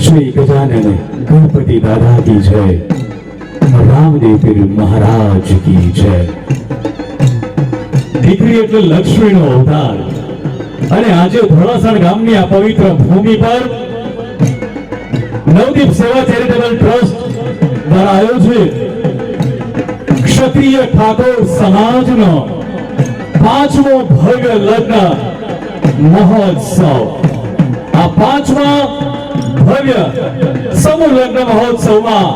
श्री गजानन गणपति दादा की जय, रामदेव पीर महाराज की जय। દીકરી એટલે લક્ષ્મીનો અવતાર અને આજે ધોળાસણ ગામની આ પવિત્ર ભૂમિ પર નવદીપ સેવા ચેરિટેબલ ટ્રસ્ટ દ્વારા આયોજિત ક્ષત્રિય ઠાકોર સમાજનો 5મો ભવ્ય લગ્ન મહોત્સવ, આ 5મા ભવ્ય સમૂહ લગ્ન મહોત્સવમાં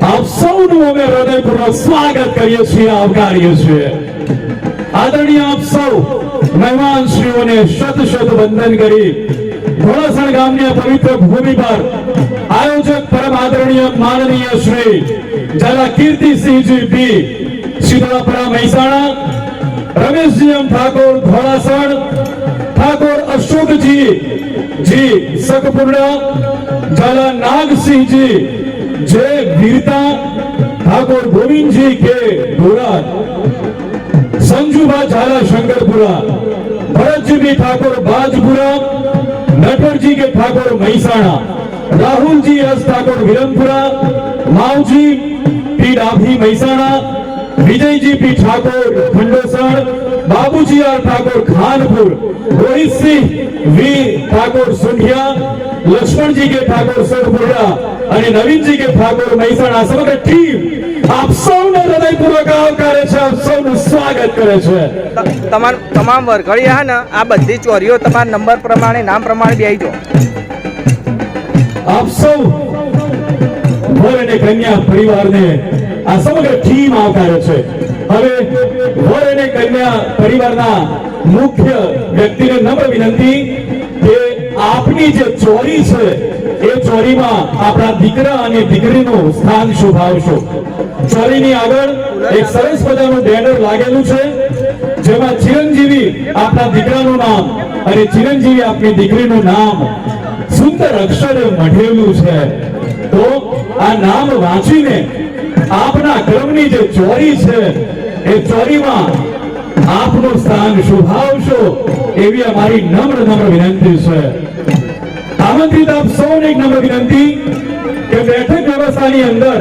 આપ સૌનું અમે હૃદયપૂર્વક સ્વાગત કરીએ છીએ, આવકારીએ છીએ। આદરણીય આપ સૌ મહેમાન શ્રીઓને શત શત વંદન કરી ધોળાસણ ગામની પવિત્ર ભૂમિ પર આયોજક પરમ આદરણીય માનનીય શ્રી ઝાલા કીર્તિસિંહજી પી શીતળાપરા મહેસાણા, રમેશજી એમ ઠાકોર ધોળાસણ, ઠાકોર અશોકજી जी सकपुरना, ઝાલા નાગસિંહજી જે વીરતા, ઠાકોર ગોવિંદજી के ધોરાજ, संजूबा झाला Shankarpura, Bharat ji Thakur बाजपुरा, Natwar ji K Thakur Mehsana, Rahul ji S Thakur Virampura, Mavji P Dabhi Mehsana, Vijay ji P Thakur Khandosan, Babuji R Thakur Khanpur, Rohit Singh V Thakur Sundhiya, Laxman ji K Thakur Sarpura અને નવીનજી કે ઠાકોર મહેસાણા સમગ્ર ટીમ આપ સૌનો હૃદયપૂર્વક આવકારે છે, આપ સૌનું સ્વાગત કરે છે। તમામ વર્ગળીયા હે ને આ બધી ચોરીઓ તમારા નંબર પ્રમાણે નામ પ્રમાણે બેહી જો। આપ સૌ વર અને કન્યા પરિવારને આ સમગ્ર ટીમ આવકારે છે। હવે વર અને કન્યા પરિવારના મુખ્ય વ્યક્તિને નમ્ર વિનંતી કે આપની જે ચોરી છે એ ચોરીમાં આપણા દીકરા અને દીકરીનું સ્થાન શોભાવશો। ચોરીની આગળ એક સરસ મજાનું બેનર લાગેલું છે જેમાં ચિરંજીવી આપણા દીકરાનું નામ અને ચિરંજીવી આપની દીકરીનું નામ સુંદર અક્ષરે મઢેલું છે। તો આ નામ વાંચીને આપના કર્મની જે ચોરી છે એ ચોરીમાં આપનું સ્થાન શોભાવશો એવી અમારી નમ્ર વિનંતી છે। आमंत्रित आप सौने एक नम्र विनंती के बैठक व्यवस्था ની અંદર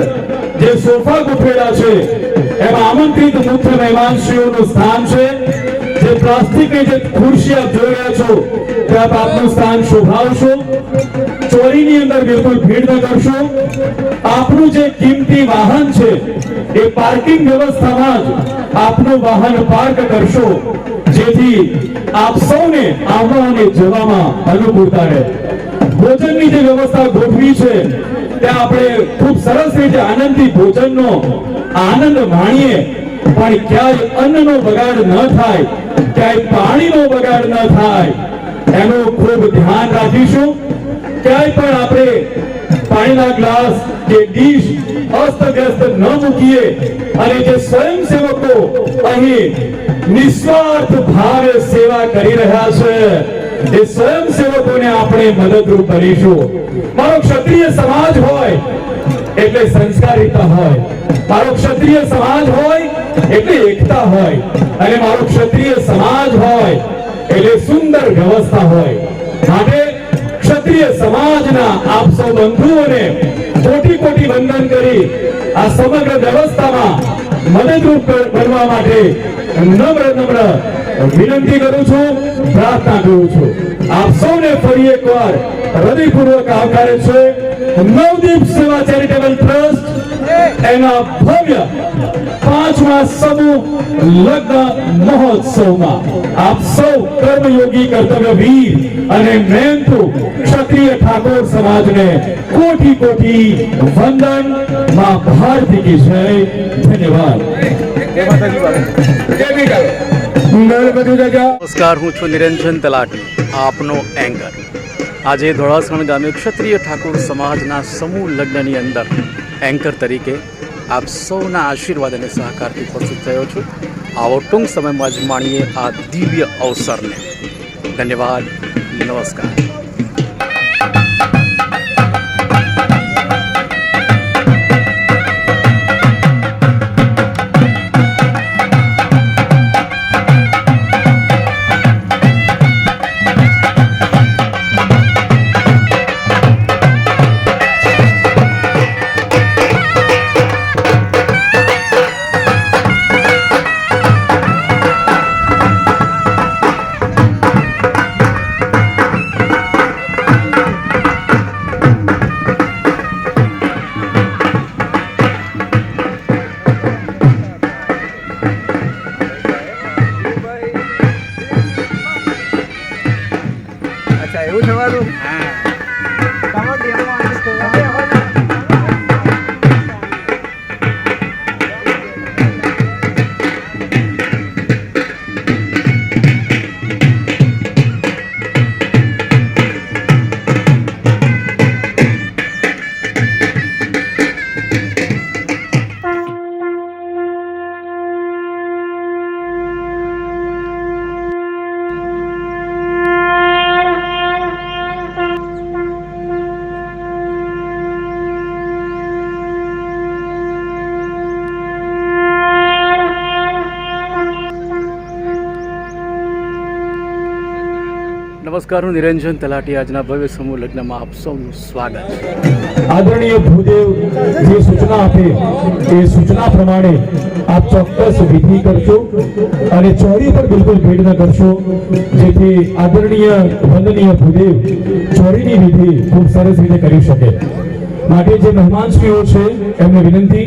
જે સોફા ગોઠવેલા છે એમાં આમંત્રિત મુખ્ય મહેમાન શ્રીઓનું સ્થાન છે। જે પ્લાસ્ટિકની જે ખુરશી આપ જોઈ રહ્યા છો તે આપ આપનું સ્થાન શોભાવશો। ચોરીની અંદર બિલકુલ ભીડ ન કરશો। આપનું જે કિંમતી વાહન છે એ પાર્કિંગ વ્યવસ્થામાં જ આપનું વાહન પાર્ક કરશો જેથી આપ સૌને આવવા અને જવામાં અનુકૂળતા રહે। ભોજનની જે વ્યવસ્થા ગોઠવી છે ત્યાં આપણે ખૂબ સરસ રીતે આનંદથી ભોજનનો આનંદ માણીએ, પણ ક્યાંય અન્નનો બગાડ ન થાય, ક્યાંય પાણીનો બગાડ ન થાય એનું ખૂબ ધ્યાન રાખીશું। ક્યાંય પણ આપણે પાણીના ગ્લાસ કે ડીશ અસ્તવ્યસ્ત ન મૂકીએ અને જે સ્વયંસેવકો અહીં નિસ્વાર્થ ભાવે સેવા કરી રહ્યા છે એ સ્વયંસેવકોને આપણે મદદરૂપ કરીશું। મારો ક્ષત્રિય સમાજ હોય એટલે સંસ્કારિતા હોય, મારો ક્ષત્રિય સમાજ હોય એટલે એકતા હોય, અને મારો ક્ષત્રિય સમાજ હોય એટલે સુંદર વ્યવસ્થા હોય। માટે ક્ષત્રિય સમાજના આપ સૌ બંધુઓને કોટી કોટી વંદન કરી આ સમગ્ર વ્યવસ્થામાં મદદરૂપ બનવા માટે નમ્ર વિનંતી કરું છું, પ્રાર્થના કરું છું। આપ સૌને ફરી એકવાર હૃદયપૂર્વક આવકારે છે નવદીપ સેવા ચેરિટેબલ ટ્રસ્ટ એના ભવ્ય 5મા સમૂહ લગ્ન મહોત્સવમાં આપ સૌ કર્મયોગી કર્તવ્યવીર અને મહેનતુ ક્ષત્રિય ઠાકોર સમાજને કોટી કોટી વંદન। માં ભારતી की जय। धन्यवाद। નમસ્કાર, હું છું નિરંજન તલાટી, આપનો એન્કર। આજે ધોળાસણ ગામે ક્ષત્રિય ઠાકોર સમાજના સમૂહ લગ્નની અંદર એન્કર તરીકે આપ સૌના આશીર્વાદ અને સહકારથી ઉપસ્થિત થયો છું। આવો ટૂંક સમયમાં જ માણીએ આ દિવ્ય અવસરને। ધન્યવાદ, નમસ્કાર। નમસ્કાર, હું નિરંજન તલાટી. આજના ભવ્ય સમૂહ લગ્નમાં આપ સૌનું સ્વાગત છે. આદરણીય ભૂદેવ જે સૂચના આપે એ સૂચના પ્રમાણે આપ ચોક્કસ વિધિ કરશો અને ચોરી પર બિલકુલ ભેટ ન કરશો, જેથી આદરણીય વંદનીય ભૂદેવ ચોરીની વિધિ ખૂબ સરસ રીતે કરી શકે. માટે જે મહેમાનશ્રીઓ છે એમને વિનંતી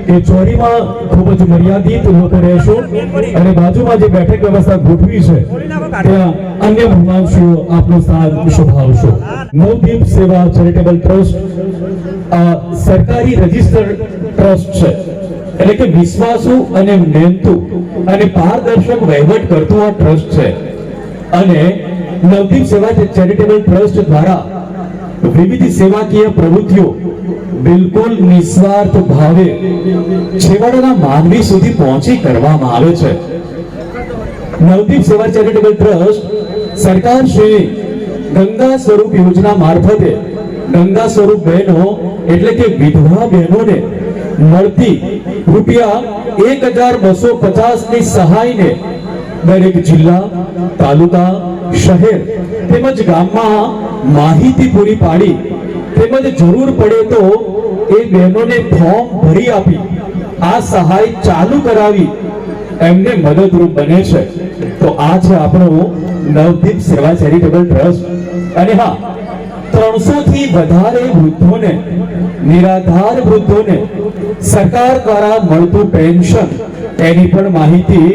કે ચોરીમાં ખૂબ જ મર્યાદિત લોકો રહેશો અને બાજુમાં જે બેઠક વ્યવસ્થા ગોઠવી છે ત્યાં અન્ય મહેમાનશ્રીઓ આપનો સાથ શોભાવશો. નવદીપ સેવા ચેરિટેબલ ટ્રસ્ટ આ સરકારી રજિસ્ટર્ડ ટ્રસ્ટ છે, એટલે કે વિશ્વાસુ અને મહેનતુ અને પારદર્શક વહીવટ કરતું આ ટ્રસ્ટ છે. અને નવદીપ સેવા ચેરિટેબલ ટ્રસ્ટ દ્વારા વિવિધ સેવાકીય પ્રવૃત્તિઓ બિલકુલ નિસ્વાર્થ ભાવે છેવાડાના માનવી સુધી પહોંચી કરવામાં આવે છે. નવદીપ સેવા ચેરિટેબલ ટ્રસ્ટ સરકાર શ્રી ગંગા સ્વરૂપ યોજના મારફતે ગંગા સ્વરૂપ બહેનો એટલે કે વિધવા બહેનોને મળતી ₹1250 ની સહાયને દરેક જિલ્લા, તાલુકા, શહેર તેમજ ગામમાં માહિતી પૂરી પાડી તેમજ જરૂર પડે તો એ બહેનોને ફોર્મ ભરી આપી આ સહાય ચાલુ કરાવી એમને મદદરૂપ બને છે. તો આ છે આપણો નવદીપ સેવા ચેરિટેબલ ટ્રસ્ટ. અને હા, 300 થી વધારે વૃદ્ધોને, નિરાધાર વૃદ્ધોને સરકાર દ્વારા મળતું પેન્શન એની પણ માહિતી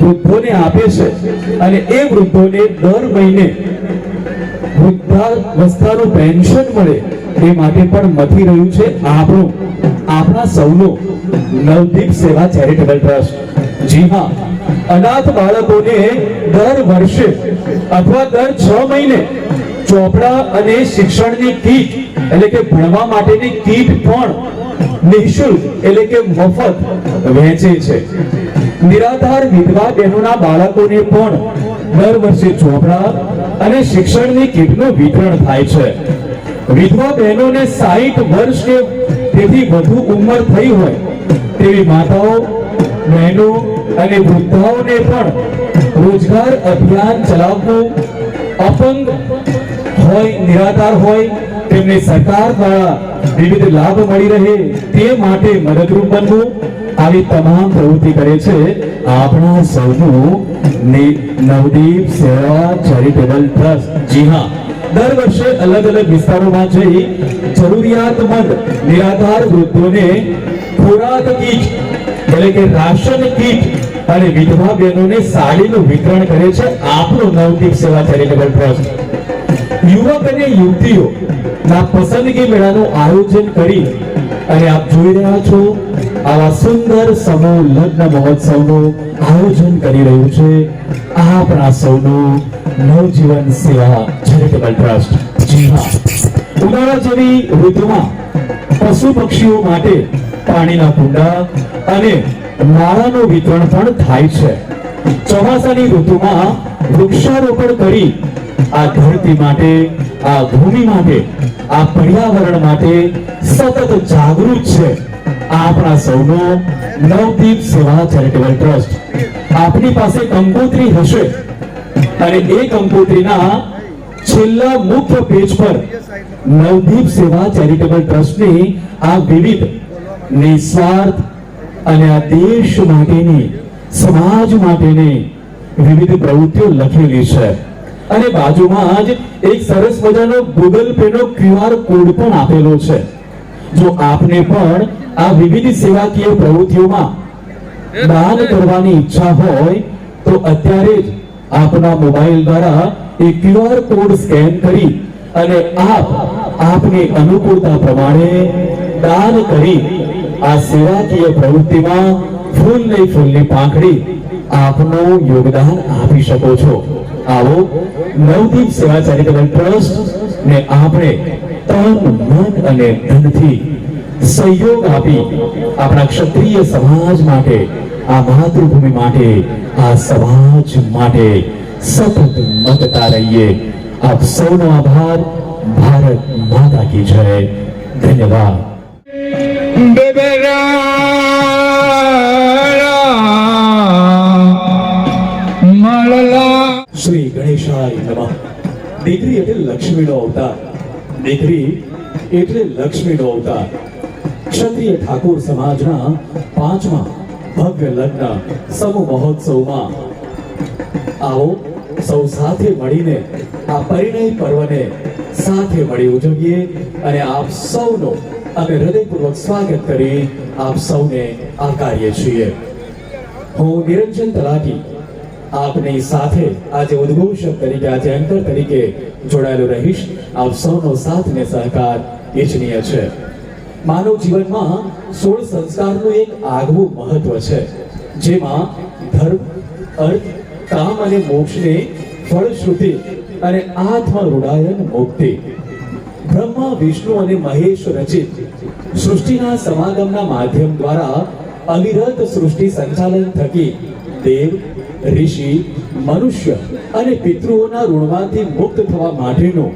વૃદ્ધોને આપે છે. અને એ વૃદ્ધોને દર મહિને વૃદ્ધાવસ્થાનું પેન્શન મળે એ માટે પણ મથી રહ્યું છે આપણા સૌનું નવદીપ સેવા ચેરિટેબલ ટ્રસ્ટ. જી હા, અનાથ બાળકોને દર વર્ષે અથવા દર 6 મહિને ચોપડા અને શિક્ષણની કીટ એટલે કે ભણવા માટેની કીટ પણ નિઃશુલ્ક એટલે કે મફત વહેંચે છે. નિરાધાર વિધવા બહેનોના બાળકોને પણ દર વર્ષે ચોપડા અને શિક્ષણની કીટનું વિતરણ થાય છે. વિધવા બહેનોને 60 વર્ષ કે તેથી વધુ ઉંમર થઈ હોય તેવી માતાઓ, બહેનો અને વૃદ્ધાઓને પણ રોજગાર અભિયાન ચલાવવું, અપંગ હોય, નિરાધાર હોય તેમને સરકાર દ્વારા વિવિધ લાભ મળી રહે તે માટે મદદરૂપ બનવું, આવી તમામ પ્રવૃત્તિ કરે છે આપણા સૌનું નવદીપ સેવા ચેરિટેબલ ટ્રસ્ટ. જી હા, દર વર્ષે અલગ અલગ વિસ્તારોમાં જઈ જરૂરિયાતમંદ નિરાધાર વૃદ્ધોને ખોરાક કીટ એટલે કે રાશન કીટ અને વિધવા બહેનોને સાડીનું વિતરણ કરે છે આપણો નવદીપ સેવા ચેરિટેબલ ટ્રસ્ટ. યુવક અને યુવતીઓ ના પસંદગી મેળાનું આયોજન કરી અને આપ જોઈ રહ્યા છો આવા સુંદર સમૂહ લગ્ન મહોત્સવનું આયોજન કરી રહ્યું છે આપણા સૌનું નવજીવન સેવા ચેરિટેબલ ટ્રસ્ટ. જી હા, ઉનાળા જેવી ઋતુમાં પશુ પક્ષીઓ માટે પાણીના કુંડા અને નાળાનું વિતરણ પણ થાય છે. ચોમાસાની ઋતુમાં વૃક્ષારોપણ કરી આ ધરતી માટે, આ ભૂમિ માટે, આ પર્યાવરણ માટે સતત જાગૃત છે આપણા સૌનો નવદીપ સેવા ચેરિટેબલ ટ્રસ્ટ. આપની પાસે કંકોત્રી હશે અને એ કંકોત્રીના છેલ્લા મુખ્ય પેજ પર નવદીપ સેવા ચેરિટેબલ ટ્રસ્ટની આ વિવિધ નિસ્વાર્થ અને આ દેશ માટેની, સમાજ માટેની વિવિધ પ્રવૃત્તિઓ લખેલી છે. અને બાજુમાં જ એક સરસ મજાનો ગૂગલ પે નો QR કોડ પણ આપેલો છે. જો આપને પણ આ વિવિધ સેવાકીય પ્રવૃત્તિઓમાં દાન કરવાની ઈચ્છા હોય તો અત્યારે જ આપના મોબાઈલ દ્વારા એ QR કોડ સ્કેન કરી અને આપની અનુકૂળતા પ્રમાણે દાન કરી આ સેવાકીય પ્રવૃત્તિમાં ફૂલની પાંખડી આપનું યોગદાન આપી શકો છો. આવો નવદીપ સેવા ચેરિટેબલ ટ્રસ્ટ ને આપણે તન, મન અને ધનથી સહયોગ આપી આપણા ક્ષત્રિય સમાજ માટે, આ માતૃભૂમિ માટે, આ સમાજ માટે સતત મતતા રહીએ. આપ સૌનો આભાર. ભારત માતા કી જય. ધન્યવાદ. શ્રી ગણેશાય નમઃ. દીકરી એટલે લક્ષ્મીનો અવતાર, દીકરી એટલે લક્ષ્મીનો અવતાર. ક્ષત્રિય ઠાકોર સમાજના 5મા ભવ્ય લગ્ન સમૂહ મહોત્સવમાં આવો સૌ સાથે મળીને આ પરિણય પર્વને સાથે મળી ઉજવીએ અને આપ સૌનો અમે હૃદયપૂર્વક સ્વાગત કરી આપ સૌને આવકારીએ છીએ. હું નિરંજન તલાટી આપની સાથે આજે ઉદ્ઘોષક તરીકે, આજે એન્કર તરીકે જોડાયેલો રહીશ. આપ સૌનો સાથ ને સહકાર ઇચ્છનીય છે. માનવ જીવનમાં 16 સંસ્કારનું એક આગવું મહત્વ છે, જેમાં ધર્મ, અર્થ, કામ અને મોક્ષને ફળશ્રુતિ અને આત્મરૂડાયન મુક્તિ. બ્રહ્મા, વિષ્ણુ અને મહેશ રચિત સૃષ્ટિના સમાગમના માધ્યમ દ્વારા અવિરત સૃષ્ટિ સંચાલન થકી દેવ, ઋષિ, મનુષ્ય અને પિતૃઓના ઋણમાંથી મુક્ત થવા માટેનું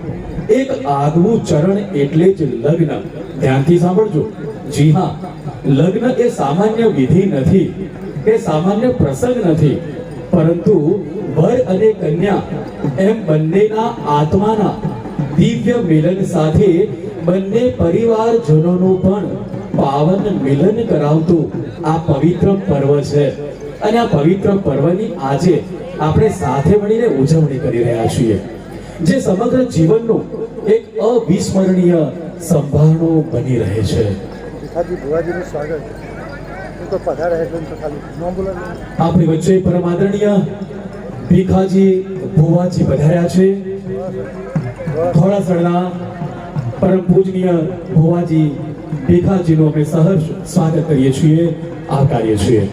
એક આગવું ચરણ એટલે જ લગ્ન. ધ્યાનથી સાંભળજો. જી હા, લગ્ન એ સામાન્ય વિધિ નથી, એ સામાન્ય પ્રસંગ નથી, પરંતુ વર અને કન્યા એમ બંનેના આત્માના દિવ્ય મિલન સાથે બંને પરિવારજનોનું પણ પાવન મિલન કરાવતું આ પવિત્ર પર્વ છે. અને આ પવિત્ર પર્વની આજે આપણે સાથે મળીને ઉજવણી કરી રહ્યા છીએ, જે સમગ્ર જીવનનું એક અવિસ્મરણીય સંભારણું બની રહે છે. આપણી વચ્ચે પરમ આદરણીય ભીખાજી ભુવાજી પધાર્યા છે. ધોળાસણના પરમ પૂજનીય ભુવાજી ભીખાજીનું અમે સહર્ષ સ્વાગત કરીએ છીએ, આવકારીએ છીએ.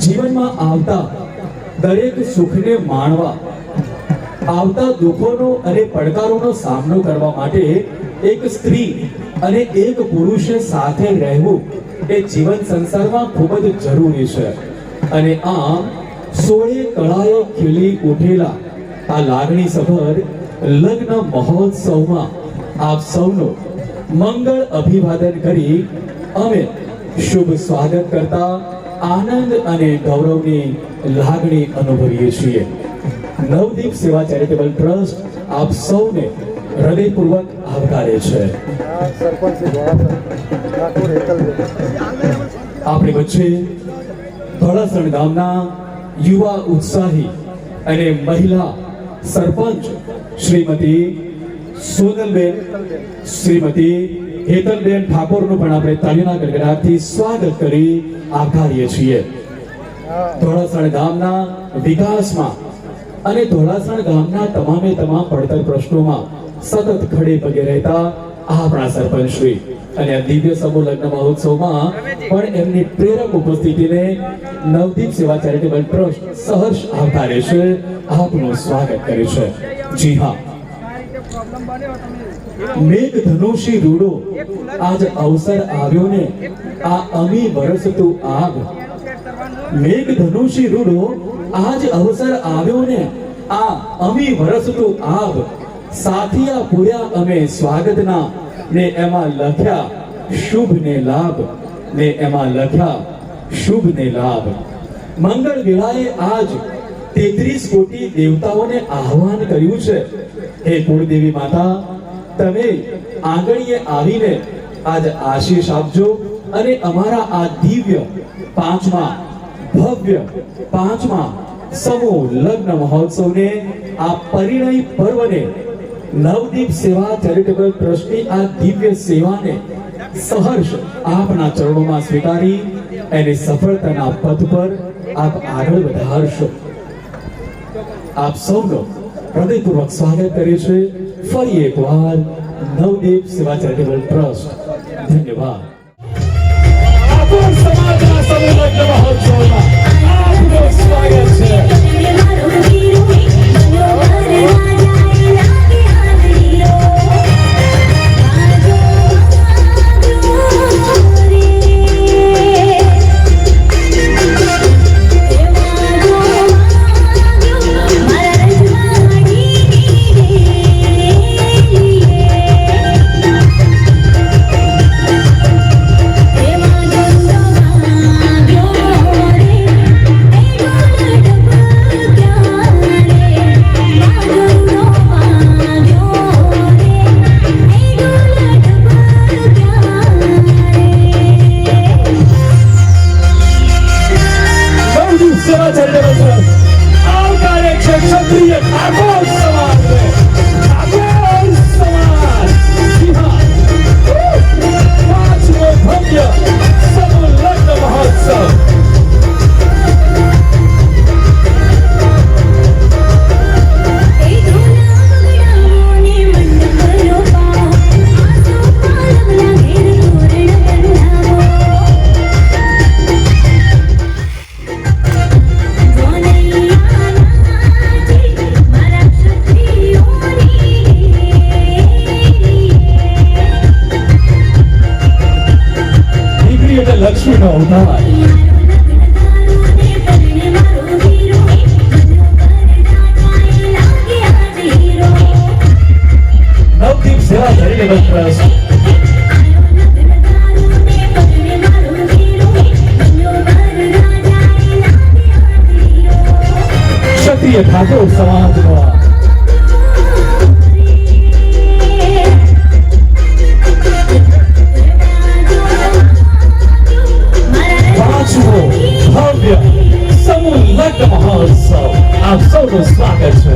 જીવનમાં આવતા દરેક સુખને માણવા, આવતા દુઃખોનો અને પડકારોનો સામનો કરવા માટે એક સ્ત્રી અને એક પુરુષે સાથે રહેવું એ જીવન સંસારમાં ખૂબ જ જરૂરી છે. અને આમ 16 કળાએ ખીલી ઉઠેલા આ લાગણી સભર લગ્ન મહોત્સવમાં આપ સૌનો મંગળ અભિવાદન કરી અમે શુભ સ્વાગત કરતા આનંદ અને ગૌરવની લાગણી અનુભવીએ છીએ. નવદીપ સેવા ચેરિટેબલ ટ્રસ્ટ આપ સૌને હૃદયપૂર્વક આવકારે છે. આપણી વચ્ચે ધોળાસણ ગામના યુવા ઉત્સાહી અને મહિલા સરપંચ શ્રીમતી સોનલબેન, શ્રીમતી હેતલબેન ઠાકોરનું પણ આપણે તાળીના ગડગડાટથી સ્વાગત કરી આવકારીએ છીએ. ધોળાસણ ગામના વિકાસમાં અને ધોળાસણ ગામના તમામે તમામ પડતર પ્રશ્નોમાં સતત ખડે પગે રહેતા આપણા સરપંચ શ્રી અને આ દિવ્ય સમૂહ લગ્ન મહોત્સવમાં પણ એમની પ્રેરક ઉપસ્થિતિને નવદીપ સેવા ચેરિટેબલ ટ્રસ્ટ સહર્ષ આવકારે છે, આપનું સ્વાગત કરે છે. જી હા, મેઘ ધનુષી રૂડો આજ અવસર આવ્યો ને આ અમી વરસતું આગ. મેઘ ધનુષી રૂડો આજ અવસર આવ્યો ને આ અમી વરસતું આગ. સાથિયા પૂર્યા અમે સ્વાગતના ને એમાં લખ્યા શુભ ને લાભ, ને એમાં લખ્યા શુભ ને લાભ. મંગળ વેળાએ આજ 33 કોટી દેવતાઓને આહવાન કર્યું છે. હે કુળદેવી માતા, તમે આંગણીએ આવીને આજ આશીષ આપજો અને અમારા આ દિવ્ય 5મા ભવ્ય 5મા સમૂહ લગ્ન મહોત્સવને, આ પરિણય પર્વને, નવદીપ સેવા ચેરિટેબલ ટ્રસ્ટની આ દિવ્ય સેવાને સહર્ષ આપના ચરણોમાં સ્વીકારી એને સફળતાના પથ પર આપ આગળ વધારશો. આપ સૌનો હૃદયપૂર્વક સ્વાગત કરે છે ફરી એકવાર નવદીપ સેવા ચેરિટેબલ ટ્રસ્ટ. ધન્યવાદ. સમાજના સમૂહ લગ્ન મહોત્સવમાં આપનું સ્વાગત છે. નવદીપ સેવા ચેરિટેબલ ટ્રસ્ટ ક્ષત્રિય ઠાકોર સમાજનો પાંચમો ભવ્ય સમૂહ લગ્ન મહોત્સવ આપ સૌનું સ્વાગત છે.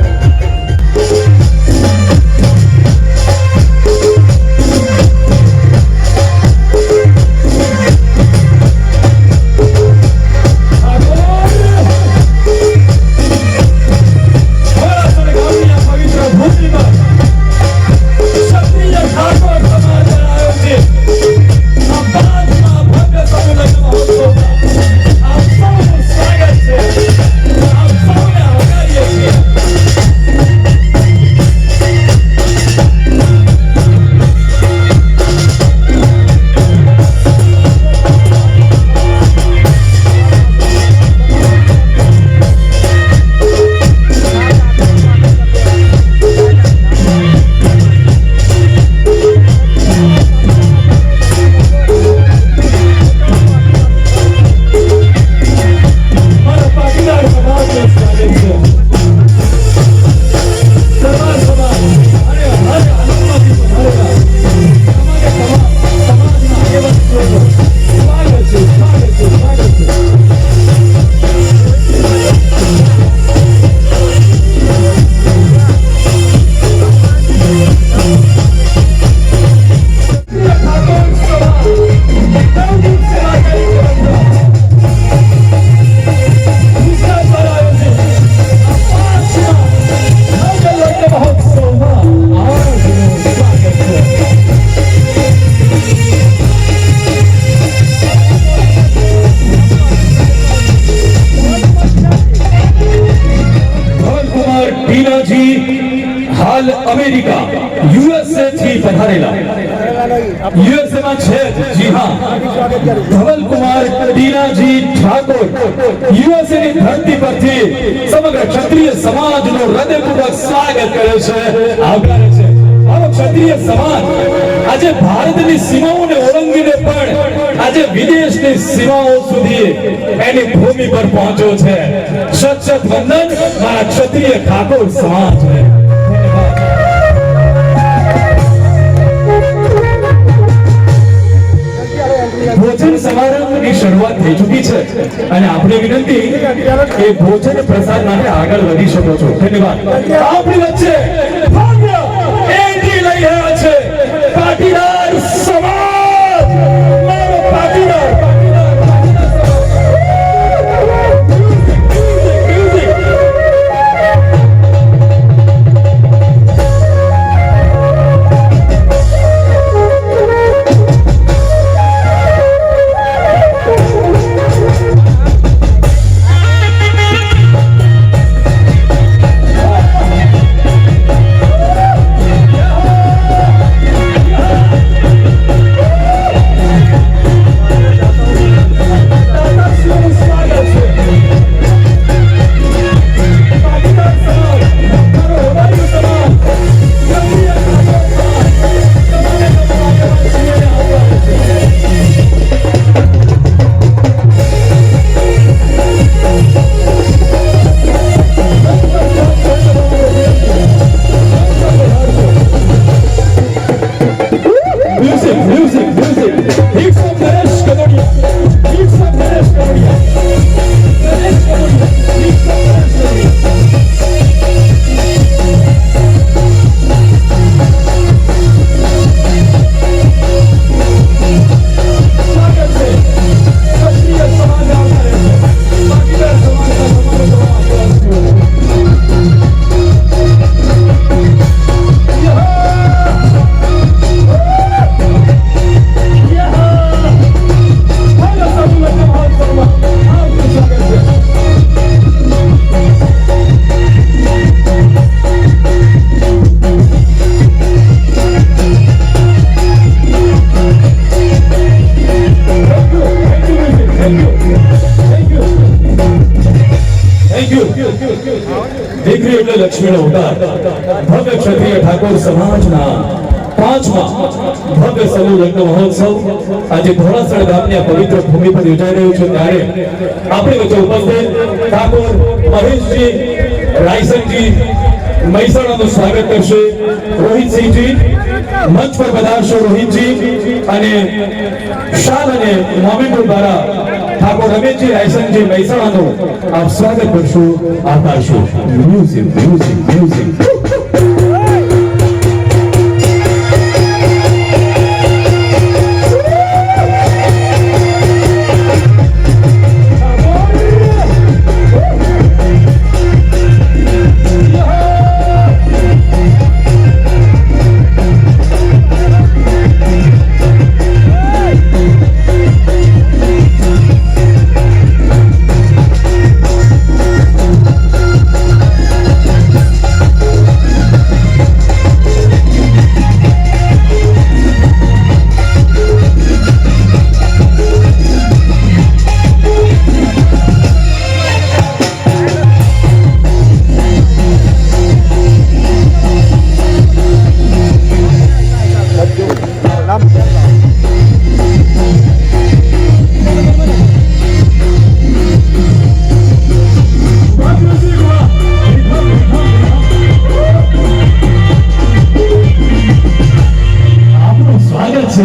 હાલ અમેરિકા યુએસએ થી પધારેલા યુએસએ માં છે જી હા ધવલકુમાર ટીનાજી ઠાકોર યુએસએ ની ધરતી પરથી સમગ્ર ક્ષત્રિય સમાજનો હૃદયપૂર્વક સ્વાગત કરે છે આવકારે છે. આવો ક્ષત્રિય સમાજ આજે ભારતની સીમાઓને ઓળંગીને પણ આજે વિદેશની સીમાઓ સુધી એની ભૂમિ પર પહોંચ્યો છે. સત સત વંદન મારા ક્ષત્રિય ઠાકોર સમાજને. ભોજન સમારંભની શરૂઆત થઈ ચૂકી છે અને આપણી વિનંતી એ ભોજન પ્રસાદ માટે આગળ વધી શકો છો. ધન્યવાદ. આપણી વચ્ચે ભવ્ય એન્ટ્રી લઈ રહ્યા છે પાટીદાર સમાજ. મારો પાટીદાર શીખ્યું દીકરી એટલે લક્ષ્મીનો અવતાર ભવ્ય ક્ષત્રિય ઠાકોર સમાજના 5મા ભવ્ય સમૂહ લગ્ન મહોત્સવ આજે ધોળાસણ ગામની આ પવિત્ર ભૂમિ પર યોજાઈ રહ્યો છે ત્યારે આપણી વચ્ચે ઉપસ્થિત ઠાકોર મહેશજી રાયસનજી મહેસાણાનું સ્વાગત કરશે રોહિતસિંહજી મંચ પર પધારશો રોહિતજી અને શાલ અને મોમેન્ટો દ્વારા ઠાકોર રમેશજી રાયસનજી મહેસાણાનું આપ સ્વાગત કરશો આભારશો મ્યુઝિક મ્યુઝિક મ્યુઝિક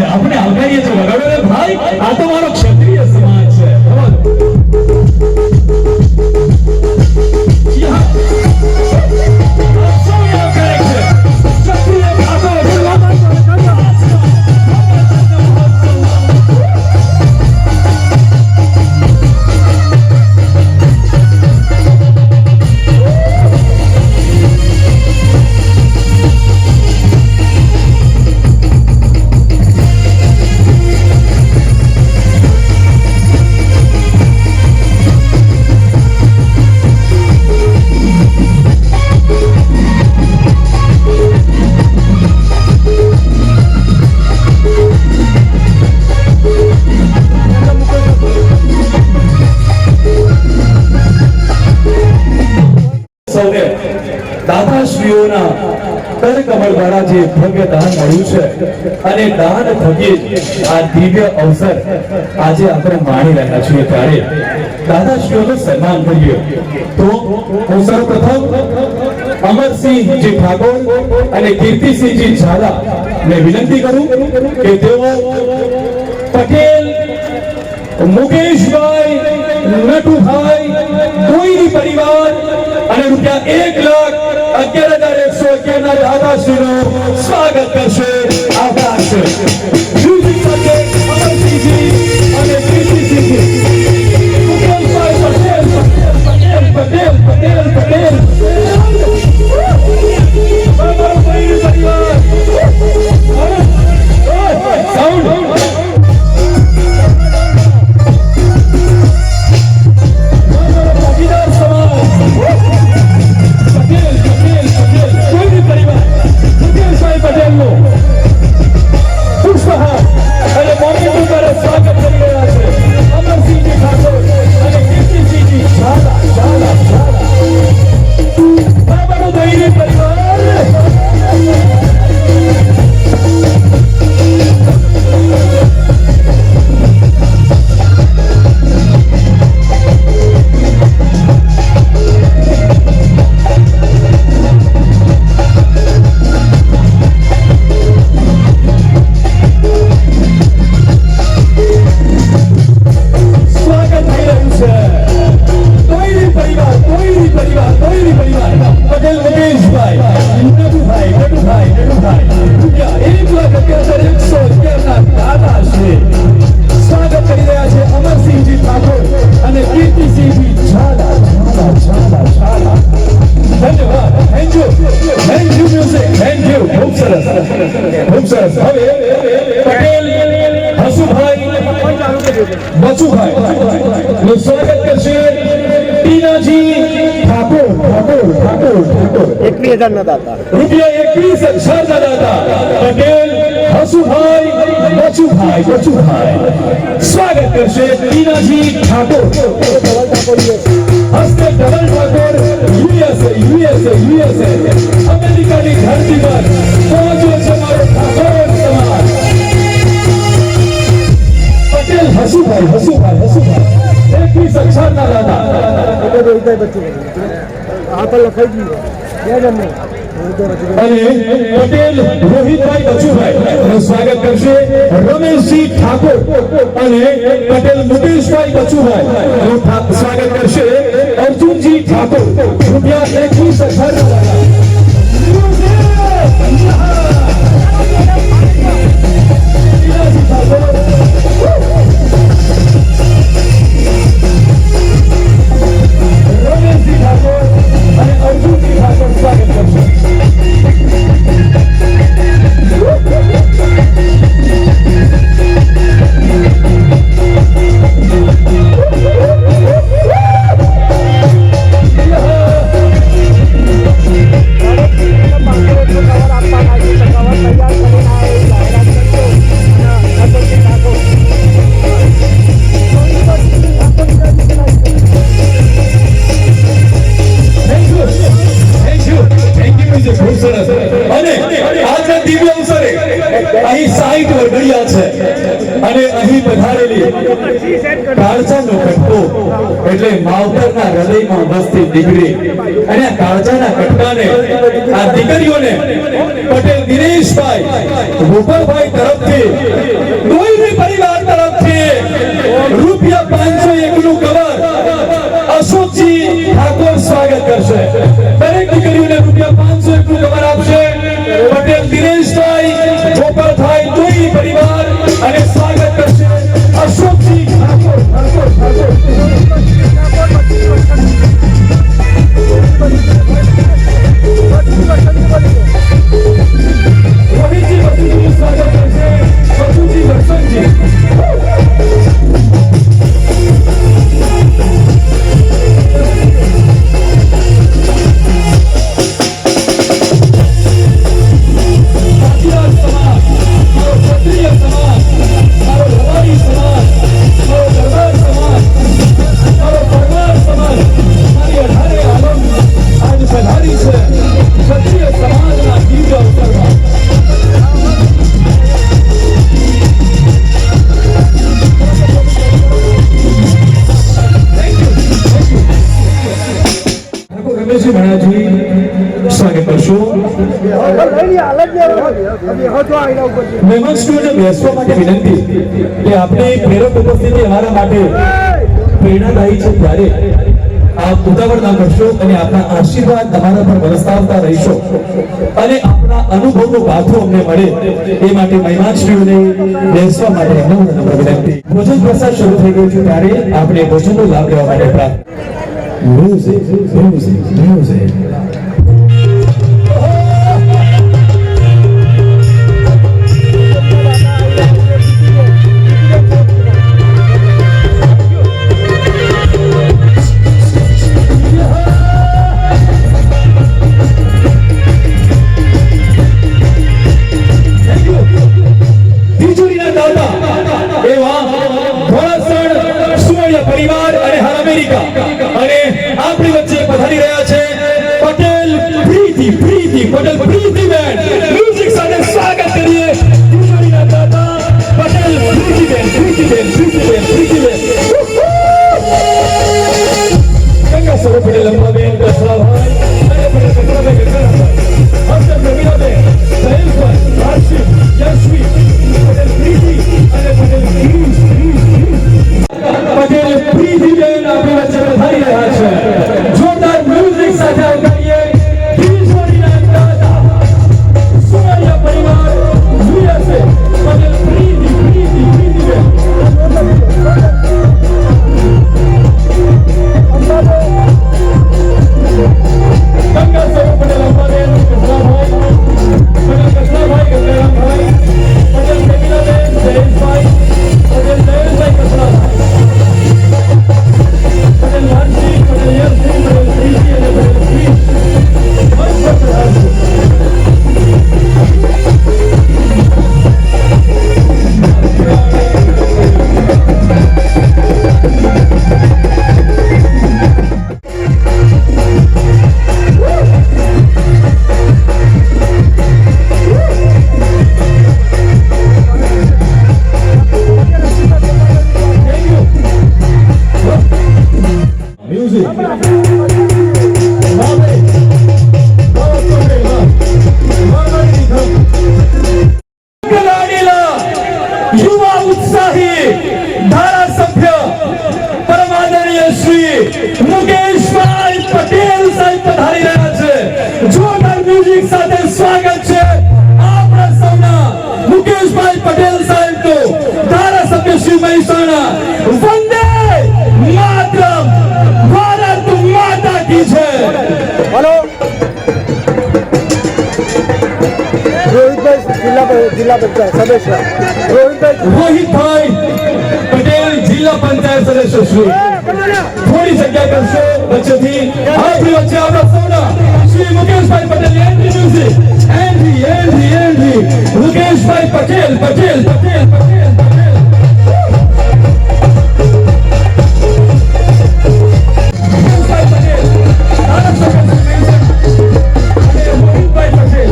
આપણે આવકારીએ છીએ વગાડો રે ભાઈ આ તો મારો ક્ષત્રિય સમાજ છે સૌને દાતાશ્રીઓના કરકમળ દ્વારા જે ભવ્ય દાન મળ્યું છે અને દાન થકી આ દિવ્ય અવસર આજે આપણે માણી રહ્યા છીએ ત્યારે દાદાશ્રીઓનું સન્માન કરીએ તો હું સર્વપ્રથમ અમરસિંહજી ઠાકોર અને કીર્તિસિંહજી ઝાલા ને વિનંતી કરું કે તેઓ પટેલ મુકેશભાઈ નટુભાઈ કોઈની પરિવાર અને ₹1,11,111 ના દાદાશ્રીનું સ્વાગત કરશે આભાર છે મ્યુઝિક સાથે અમરસિંહજી અને કીર્તિસિંહજી મુકેશભાઈ પટેલ પટેલ પટેલ અમારો કોઈની પરિવાર સાઉન્ડ નું સ્વાગત કરશે ટીનાજી ઠાકોર ₹21,000 ના દાતા ₹21,000 ના દાતા પટેલ હસુભાઈ બચુભાઈ સ્વાગત કરશે ટીનાજી ઠાકોર હસ્તે ડબલ ઠાકોર USA અમેરિકાની ધરતી પર પહોંચ્યો છે મારો ઠાકોર સમાજ પટેલ હસુભાઈ 21 અક્ષરના દાદા અને પટેલ રોહિતભાઈ બચુભાઈ નું સ્વાગત કરશે રમેશજી ઠાકોર અને પટેલ મુકેશભાઈ બચુભાઈ નું સ્વાગત કરશે અર્જુનજી ઠાકોર રૂપિયા 60 વર્ગડિયા છે અને અહીં પધારેલી કાળજાનો કટકો એટલે માવતરના હૃદયમાં વસતી દીકરી અને આ કાળજાના કટકાને આ દીકરીઓને પટેલ દિનેશભાઈ ગોપાલભાઈ તરફથી દોઈની પરિવાર તરફથી રૂપિયા 501 નું કવર અશોકજી ઠાકોર સ્વાગત કરશે દરેક દીકરીઓને રૂપિયા 501 નું કવર આપશે પટેલ દિનેશભાઈ ગોપાલભાઈ દોઈ પરિવાર અને સ્વાગત કરશે અશોકજી ઠાકોર રોહિતજી બચુજીનું સ્વાગત કરશે બચુજી વસંતજી બેસવા માટે વિનંતી કે આપની પ્રેરક ઉપસ્થિતિ અમારા માટે પ્રેરણાદાયી છે ત્યારે આપ ઉતાવળ ના કરશો અને આપના આશીર્વાદ અમારા પર વરસાવતા રહીશો અને આપના અનુભવનો ગાથો અમને મળે એ માટે મહેમાનશ્રીઓને બેસવા માટે નમ્ર વિનંતી ભોજન પ્રસાદ શરૂ થઈ ગયો છે ત્યારે આપણે ભોજનનો લાભ લેવા માટે પ્રાર્થના મ્યુઝિક પરિવાર અને હાલ અમેરિકા અને આપણી વચ્ચે પધારી રહ્યા છે પટેલ પ્રીતિ પટેલ પ્રીતિ બેન મ્યુઝિક સાથે સ્વાગત કરીએ દીકરીના દાદા પટેલ પ્રીતિ બેન ગંગા સ્વરૂપ પટેલ લંબાબેન કસરાભાઈ અને પટેલ કસરાભાઈ હર્ષદ રમીલાબેન સહેલભાઈ રાશિદ યશવી પટેલ પ્રીતિ અને પટેલ પટેલ પ્રીતિબેન આપણી વચ્ચે પધારી રહ્યા છે જોરદાર મ્યુઝિક સાથે આવકારીએ કિશોરીના દાદા સુમરિયા પરિવાર યુએસએ પટેલ પ્રીતિબેન ગંગા સ્વરૂપ પટેલ અંબાબેન કસરાભાઈ ગંગારામભાઈ પટેલ રમીલાબેન સહેલભાઈ પટેલ નયનભાઈ કસરાભાઈ music. युवा उत्साही धारासभ्य परमादरणीय श्री मुकेशભાઈ પટેલ સાહેબ પધારી રહ્યા છે. જોરદાર મ્યુઝિક સાથે સ્વાગત છે આપણા સૌના મુકેશભાઈ પટેલ સાહેબ તો ધારાસભ્ય શ્રી મહેસાણા. વંદે માતરમ, ભારત માતા કી જય. હલો રોહિતભાઈ જિલ્લા પંચાયત સદસ્ય રોહિતભાઈ પટેલ જિલ્લા પંચાયત સદસ્ય શ્રી થોડી જગ્યા કરશો વચ્ચેથી. આપણી વચ્ચે આપણા સૌના શ્રી મુકેશભાઈ પટેલ એન્ટ્રી મ્યુઝિક. એન્ટ્રી મુકેશભાઈ પટેલ પટેલ પટેલ પટેલ પટેલ. મુકેશભાઈ પટેલ ધારાસભ્ય શ્રી મહેસાણા અને રોહિતભાઈ પટેલ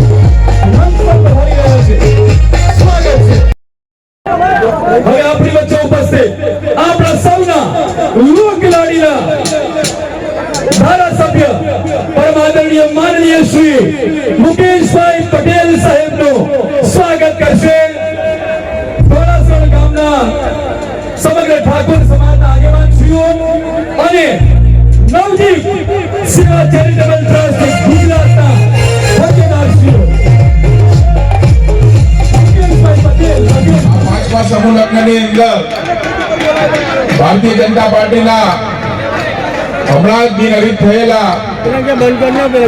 મંચ પર પધારી રહ્યા છે. સ્વાગત છે. હવે આપણી વચ્ચે ઉપસ્થિત આપણા સૌના લોકલાડીલા ધારાસભ્ય પરમ આદરણીય માનનીય શ્રી મુકેશભાઈ પટેલ સાહેબનું સ્વાગત કરશે. ધોળાસણ ગામના સમગ્ર ઠાકોર સમાજના આગેવાનશ્રીઓ અને નવજીત સેવા ચેરિટેબલ ટ્રસ્ટ ગુજરાતના હોદ્દેદારશ્રીઓ. મુકેશભાઈ પટેલ પાંચમા સમૂહ લગ્નની અંદર ભારતીય જનતા પાર્ટીના હમણાં જ બિનહરીફ થયેલા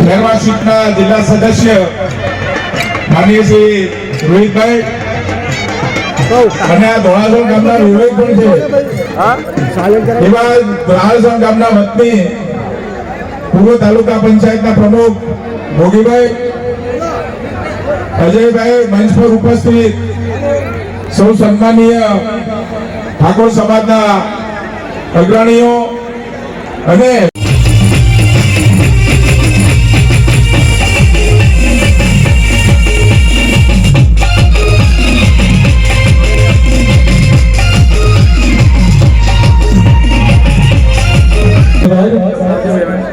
મહેરવા સીટના જિલ્લા સદસ્ય માનનીય શ્રી રોહિતભાઈ અને આ ધોળાસણ ગામના વિવેક પણ છે એવા ધોળાસણ ગામના વતની પૂર્વ તાલુકા પંચાયતના પ્રમુખ ભોગીભાઈ, અજયભાઈ, મંચ પર ઉપસ્થિત સૌ સન્માનીય ઠાકોર સમાજના અગ્રણીઓ અને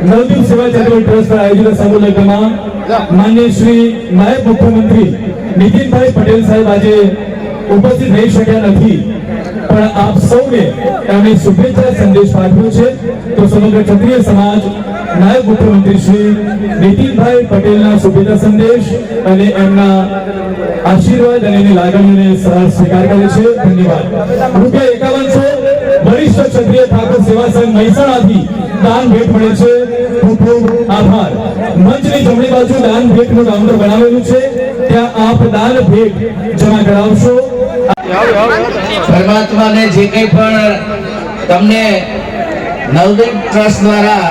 નવદીપ સેવા ચેરિટેબલ ટ્રસ્ટ દ્વારા આયોજિત સમૂહ લગ્નમાં માનનીય શ્રી નાયબ મુખ્યમંત્રી નીતિનભાઈ પટેલ સાહેબ આજે ઉપસ્થિત રહી શક્યા નથી, પણ આપ સૌને એમણે શુભેચ્છા સંદેશ પાઠવ્યો છે. તો સમગ્ર ક્ષત્રિય સમાજ નાયબ મુખ્યમંત્રી શ્રી નીતિનભાઈ પટેલના શુભેચ્છા સંદેશ અને એમના આશીર્વાદ અને એની લાગણીઓને સ્વીકાર કરે છે. ધન્યવાદ. ₹5100 વરિષ્ઠ ક્ષત્રિય ઠાકોર સેવા સંઘ મહેસાણાથી દાન ભેટ મળે છે. ખૂબ ખૂબ આભાર. મંચની જમણી બાજુ દાન ભેટનું કાઉન્ટર બનાવેલું છે, ત્યાં આપ દાન ભેટ જમા કરાવશો. પરમાત્માને જે કંઈ પણ તમને નવદીપ ટ્રસ્ટ દ્વારા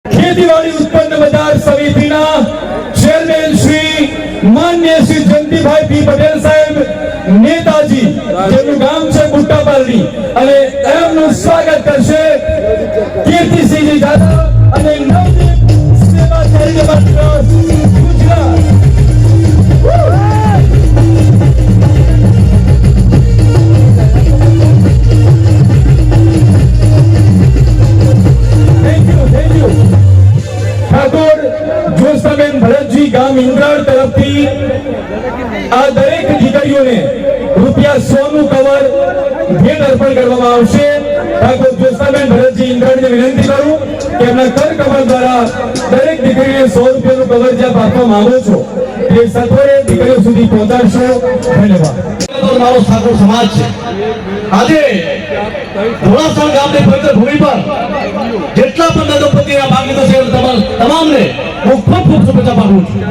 ખેતીવાડી ઉત્પન્ન બજાર સમિતિના ચેરમેન શ્રી માન્ય શ્રી જયંતિભાઈ પી પટેલ સાહેબ નેતાજી, જેનું ગામ છે બુટ્ટાપાલની, અને એમનું સ્વાગત કરશે કીર્તિસિંહજી જાદવ અને નવદીપ સેવા ચેરિટેબલ ટ્રસ્ટ ગુજરાત. ઠાકોર જોસ્તાબેન ભરતજી ગામ ઇન્દ્રાળ તરફથી આ દરેક દીકરીઓને ₹100 નું કવર ભેટ અર્પણ કરવામાં આવશે. ઠાકોર જોસ્તાબેન ભરતજી ઇન્દ્રાળને વિનંતી કરું કે એમના કર કવર દ્વારા દરેક દીકરીને ₹100 નું કવર જ્યાં આપવા માંગો છો તે સત્વરે દીકરીઓ સુધી પહોંચાડશો. ધન્યવાદ. મારો ઠાકોર સમાજ છે. આજે ધોળાસણ ગામની પવિત્ર ભૂમિ પર જેટલા પણ નગરપતિના ભાગ લીધો છે તમામને હું ખૂબ ખૂબ શુભેચ્છા પાઠવું છું.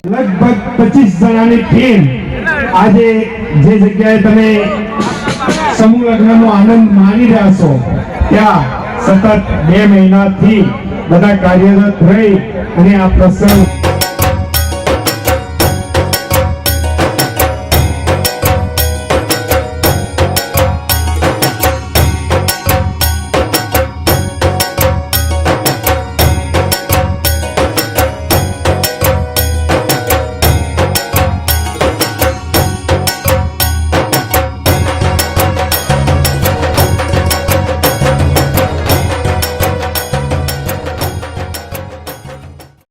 લગભગ 25 જણાની ટીમ આજે જે જગ્યાએ તમે સમૂહ લગ્નનો આનંદ માણી રહ્યા છો ત્યાં સતત 2 મહિનાથી બધા કાર્યરત રહી અને આ પ્રસંગ